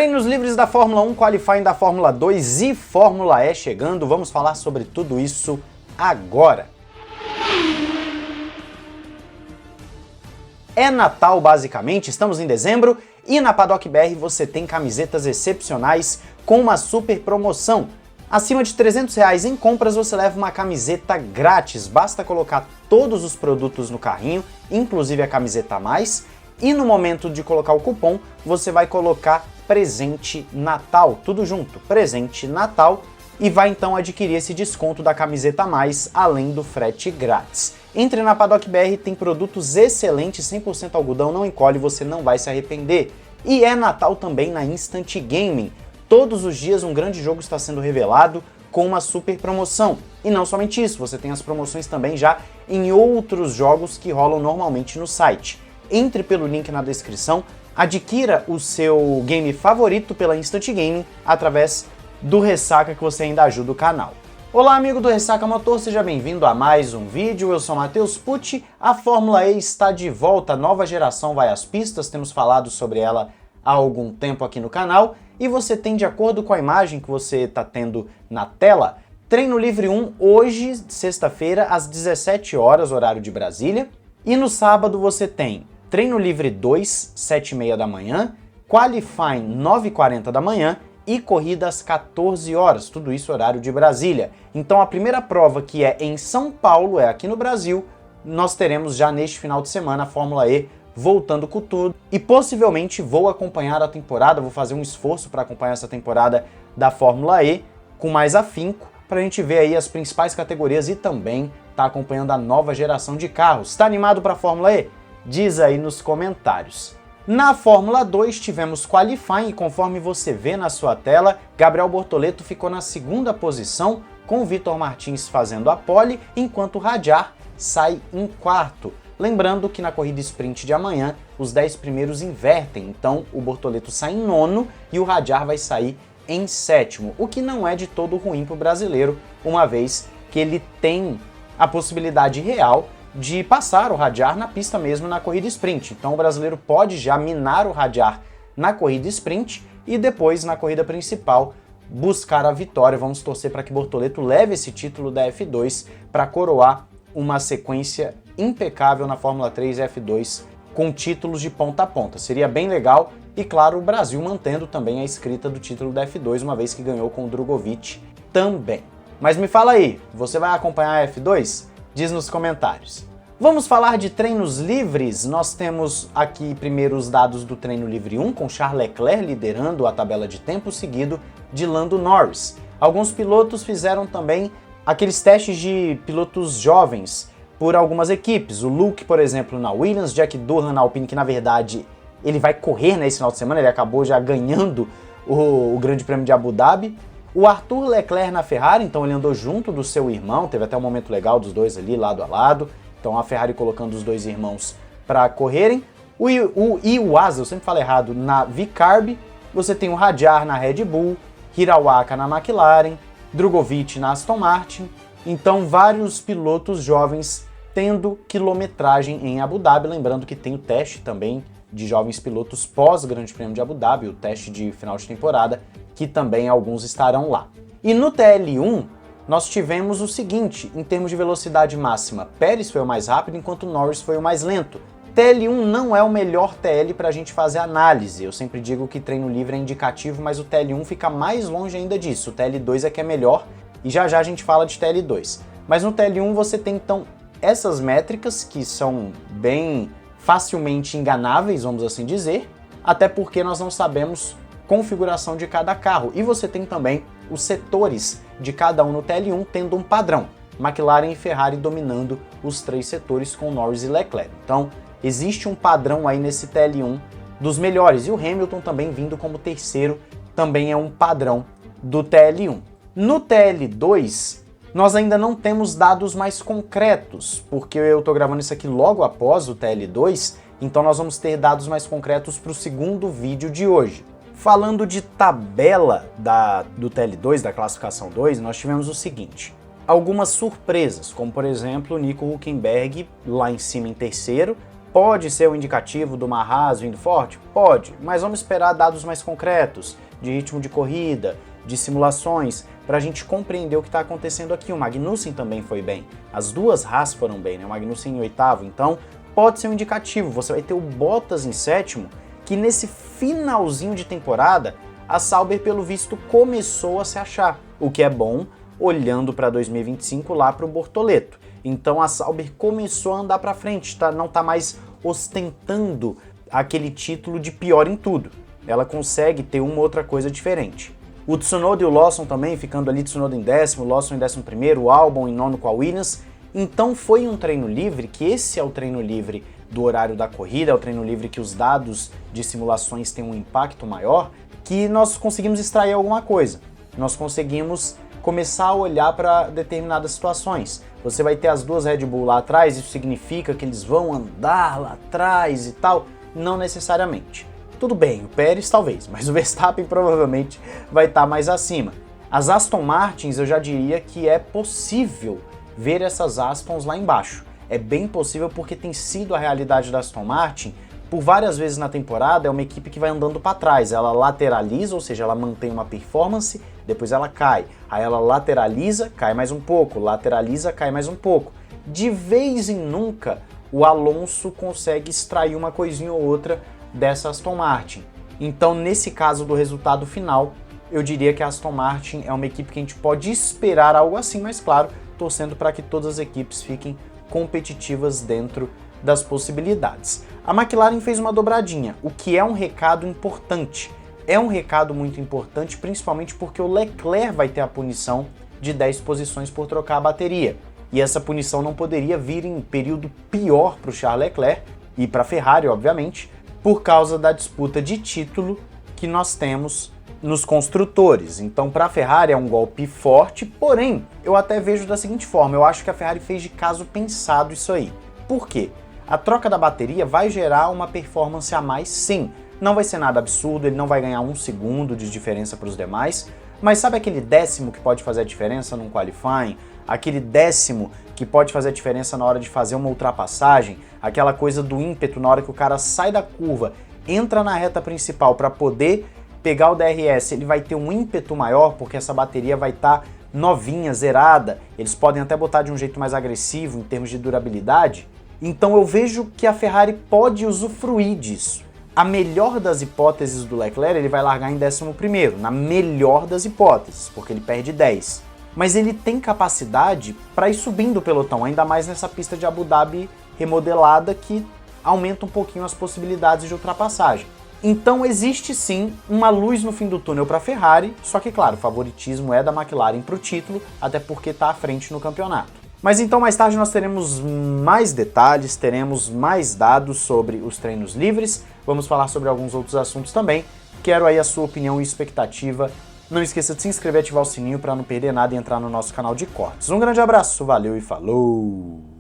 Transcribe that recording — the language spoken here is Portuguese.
Treinos livres da Fórmula 1, qualifying da Fórmula 2 e Fórmula E chegando. Vamos falar sobre tudo isso agora. É Natal basicamente, estamos em dezembro e na Paddock BR você tem camisetas excepcionais com uma super promoção. Acima de R$300 em compras você leva uma camiseta grátis, basta colocar todos os produtos no carrinho, inclusive a camiseta a mais, e no momento de colocar o cupom você vai colocar Presente Natal, tudo junto, Presente Natal, e vai então adquirir esse desconto da camiseta a mais, além do frete grátis. Entre na Paddock BR, tem produtos excelentes, 100% algodão, não encolhe, você não vai se arrepender. E é Natal também na Instant Gaming. Todos os dias um grande jogo está sendo revelado com uma super promoção. E não somente isso, você tem as promoções também já em outros jogos que rolam normalmente no site. Entre pelo link na descrição, adquira o seu game favorito pela Instant Gaming através do Ressaca que você ainda ajuda o canal. Olá amigo do Ressaca Motor, seja bem-vindo a mais um vídeo, eu sou Matheus Pucci, a Fórmula E está de volta, a nova geração vai às pistas, temos falado sobre ela há algum tempo aqui no canal, e você tem, de acordo com a imagem que você está tendo na tela, Treino Livre 1 hoje, sexta-feira, às 17 horas, horário de Brasília, e no sábado você tem Treino Livre 2, 7h30 da manhã, Qualifying 9h40 da manhã, e corrida às 14 horas, tudo isso horário de Brasília. Então a primeira prova, que é em São Paulo, é aqui no Brasil, nós teremos já neste final de semana a Fórmula E voltando com tudo, e possivelmente vou acompanhar a temporada, vou fazer um esforço para acompanhar essa temporada da Fórmula E com mais afinco, para a gente ver aí as principais categorias e também tá acompanhando a nova geração de carros. Está animado para a Fórmula E? Diz aí nos comentários. Na Fórmula 2 tivemos qualifying e conforme você vê na sua tela, Gabriel Bortoleto ficou na segunda posição, com o Vitor Martins fazendo a pole, enquanto o Hadjar sai em quarto. Lembrando que na corrida sprint de amanhã, os 10 primeiros invertem, então o Bortoleto sai em nono e o Hadjar vai sair em sétimo, o que não é de todo ruim para o brasileiro, uma vez que ele tem a possibilidade real de passar o Hadjar na pista mesmo na corrida sprint. Então o brasileiro pode já minar o Hadjar na corrida sprint e depois na corrida principal buscar a vitória. Vamos torcer para que Bortoleto leve esse título da F2 para coroar uma sequência impecável na Fórmula 3 e F2 com títulos de ponta a ponta. Seria bem legal e claro, o Brasil mantendo também a escrita do título da F2, uma vez que ganhou com o Drogovic também. Mas me fala aí, você vai acompanhar a F2? Diz nos comentários. Vamos falar de treinos livres. Nós temos aqui primeiro os dados do treino livre 1, com Charles Leclerc liderando a tabela de tempo, seguido de Lando Norris. Alguns pilotos fizeram também aqueles testes de pilotos jovens por algumas equipes. O Luke, por exemplo, na Williams, Jack Durham na Alpine, que na verdade ele vai correr nesse final de semana, ele acabou já ganhando o Grande Prêmio de Abu Dhabi. O Arthur Leclerc na Ferrari, então ele andou junto do seu irmão, teve até um momento legal dos dois ali, lado a lado. Então a Ferrari colocando os dois irmãos para correrem. O Iwasa, eu sempre falo errado, na Vicarb. Você tem o Hadjar na Red Bull, Hirawaka na McLaren, Drogovic na Aston Martin. Então vários pilotos jovens tendo quilometragem em Abu Dhabi. Lembrando que tem o teste também de jovens pilotos pós-Grande Prêmio de Abu Dhabi, o teste de final de temporada, que também alguns estarão lá. E no TL1, nós tivemos o seguinte, em termos de velocidade máxima, Pérez foi o mais rápido, enquanto Norris foi o mais lento. TL1 não é o melhor TL para a gente fazer análise, eu sempre digo que treino livre é indicativo, mas o TL1 fica mais longe ainda disso, o TL2 é que é melhor, e já já a gente fala de TL2. Mas no TL1 você tem então essas métricas que são bem facilmente enganáveis, vamos assim dizer, até porque nós não sabemos configuração de cada carro. E você tem também os setores de cada um no TL1 tendo um padrão. McLaren e Ferrari dominando os três setores com Norris e Leclerc. Então, existe um padrão aí nesse TL1 dos melhores. E o Hamilton também vindo como terceiro, também é um padrão do TL1. No TL2, nós ainda não temos dados mais concretos, porque eu estou gravando isso aqui logo após o TL2, então nós vamos ter dados mais concretos para o segundo vídeo de hoje. Falando de tabela do TL2, da classificação 2, nós tivemos o seguinte. Algumas surpresas, como por exemplo o Nico Hülkenberg lá em cima em terceiro, Pode ser um indicativo do Haas vindo forte? Pode, mas vamos esperar dados mais concretos, de ritmo de corrida, de simulações, para a gente compreender o que está acontecendo aqui. O Magnussen também foi bem, as duas Haas foram bem, né? O Magnussen em oitavo, então pode ser um indicativo. Você vai ter o Bottas em sétimo, que nesse finalzinho de temporada, a Sauber, pelo visto, começou a se achar, o que é bom, olhando para 2025 lá para o Bortoleto. Então a Sauber começou a andar para frente, não está mais ostentando aquele título de pior em tudo. Ela consegue ter uma outra coisa diferente. O Tsunoda e o Lawson também, ficando ali, Tsunoda em décimo, Lawson em 11º, o Albon em nono com a Williams. Então foi um treino livre, que esse é o treino livre do horário da corrida, é o treino livre que os dados de simulações têm um impacto maior, que nós conseguimos extrair alguma coisa. Nós conseguimos começar a olhar para determinadas situações. Você vai ter as duas Red Bull lá atrás, isso significa que eles vão andar lá atrás e tal? Não necessariamente. Tudo bem, o Pérez talvez, mas o Verstappen provavelmente vai estar mais acima. As Aston Martins, eu já diria que é possível ver essas Astons lá embaixo. É bem possível porque tem sido a realidade da Aston Martin. Por várias vezes na temporada, é uma equipe que vai andando para trás. Ela lateraliza, ou seja, ela mantém uma performance, depois ela cai. Aí ela lateraliza, cai mais um pouco, lateraliza, cai mais um pouco. De vez em nunca, o Alonso consegue extrair uma coisinha ou outra dessa Aston Martin. Então, nesse caso do resultado final, eu diria que a Aston Martin é uma equipe que a gente pode esperar algo assim, mas claro, torcendo para que todas as equipes fiquem competitivas dentro das possibilidades. A McLaren fez uma dobradinha, o que é um recado importante. É um recado muito importante, principalmente porque o Leclerc vai ter a punição de 10 posições por trocar a bateria. E essa punição não poderia vir em período pior para o Charles Leclerc e para a Ferrari, obviamente, por causa da disputa de título que nós temos nos construtores. Então, para a Ferrari é um golpe forte, porém, eu até vejo da seguinte forma, eu acho que a Ferrari fez de caso pensado isso aí. Por quê? A troca da bateria vai gerar uma performance a mais, sim. Não vai ser nada absurdo, ele não vai ganhar 1 segundo de diferença para os demais, mas sabe aquele décimo que pode fazer a diferença num qualifying? Aquele décimo que pode fazer a diferença na hora de fazer uma ultrapassagem? Aquela coisa do ímpeto na hora que o cara sai da curva, entra na reta principal para poder pegar o DRS, ele vai ter um ímpeto maior porque essa bateria vai estar novinha, zerada, eles podem até botar de um jeito mais agressivo em termos de durabilidade. Então eu vejo que a Ferrari pode usufruir disso. A melhor das hipóteses do Leclerc, ele vai largar em 11º, na melhor das hipóteses, porque ele perde 10. Mas ele tem capacidade para ir subindo o pelotão, ainda mais nessa pista de Abu Dhabi remodelada que aumenta um pouquinho as possibilidades de ultrapassagem. Então existe sim uma luz no fim do túnel para a Ferrari, só que claro, o favoritismo é da McLaren para o título, até porque está à frente no campeonato. Mas então mais tarde nós teremos mais detalhes, teremos mais dados sobre os treinos livres, vamos falar sobre alguns outros assuntos também. Quero aí a sua opinião e expectativa. Não esqueça de se inscrever e ativar o sininho para não perder nada e entrar no nosso canal de cortes. Um grande abraço, valeu e falou!